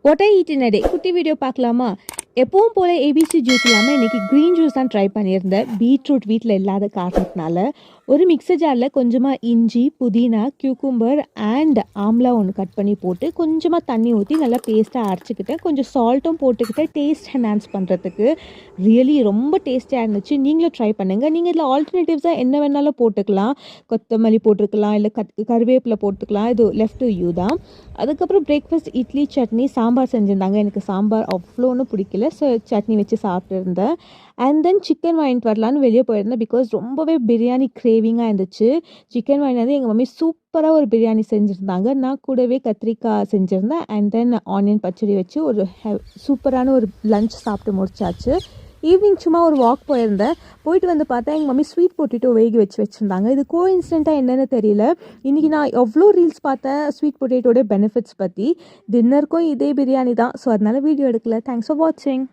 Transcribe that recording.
What I eat இன் அ டே குட்டி video பார்க்கலாமா? எப்பவும் போல் ஏபிசி ஜூஸ் இல்லாமல் இன்றைக்கி க்ரீன் ஜூஸ் தான் ட்ரை பண்ணியிருந்தேன். பீட்ரூட் வீட்டில் இல்லாத காரணத்தினால ஒரு மிக்சர் ஜாரில் கொஞ்சமாக இஞ்சி, புதினா, கியூக்கும்பர் அண்ட் ஆம்லா ஒன்று கட் பண்ணி போட்டு கொஞ்சமாக தண்ணி ஊற்றி நல்லா பேஸ்ட்டாக அரைச்சிக்கிட்டேன். கொஞ்சம் சால்ட்டும் போட்டுக்கிட்டேன் டேஸ்ட் என்ஹான்ஸ் பண்ணுறதுக்கு. ரியலி ரொம்ப டேஸ்டியாக இருந்துச்சு. நீங்களும் ட்ரை பண்ணுங்கள். நீங்கள் இதில் ஆல்டர்னேட்டிவ்ஸாக என்ன வேணாலும் போட்டுக்கலாம். கொத்தமல்லி போட்டிருக்கலாம், இல்லை கருவேப்பிலை போட்டுக்கலாம். இது லெஃப்ட் டு யூ தான். அதுக்கப்புறம் பிரேக்ஃபாஸ்ட் இட்லி, சட்னி, சாம்பார் செஞ்சுருந்தாங்க. எனக்கு சாம்பார் அவ்வளோன்னு பிடிக்கல. ஸோ சட்னி வச்சு சாப்பிட்டுருந்தேன். அண்ட் தென் சிக்கன் வாங்கிட்டு வரலான்னு வெளியே போயிருந்தேன். பிகாஸ் ரொம்பவே பிரியாணி கிரேவிங்காக இருந்துச்சு. சிக்கன் வாங்கிட்டு வந்து எங்கள் மம்மி சூப்பராக ஒரு பிரியாணி செஞ்சுருந்தாங்க. நான் கூடவே கத்திரிக்காய் செஞ்சுருந்தேன். அண்ட் தென் ஆனியன் பச்சடி வச்சு ஒரு சூப்பரான ஒரு லஞ்ச் சாப்பிட்டு முடிச்சாச்சு. ஈவினிங் சும்மா ஒரு வாக் போயிருந்தேன். போயிட்டு வந்து பார்த்தா எங்கள் மம்மி ஸ்வீட் பொட்டேட்டோ வேக வச்சுருந்தாங்க. இது கோஇன்சிடென்ட்டாக என்னென்னு தெரியல. இன்றைக்கி நான் எவ்வளோ ரீல்ஸ் பார்த்தேன் ஸ்வீட் பொட்டேட்டோட பெனிஃபிட்ஸ் பற்றி. டின்னருக்கும் இதே பிரியாணி தான். ஸோ அதனால் வீடியோ எடுக்கல. தேங்க்ஸ் ஃபார் வாட்சிங்.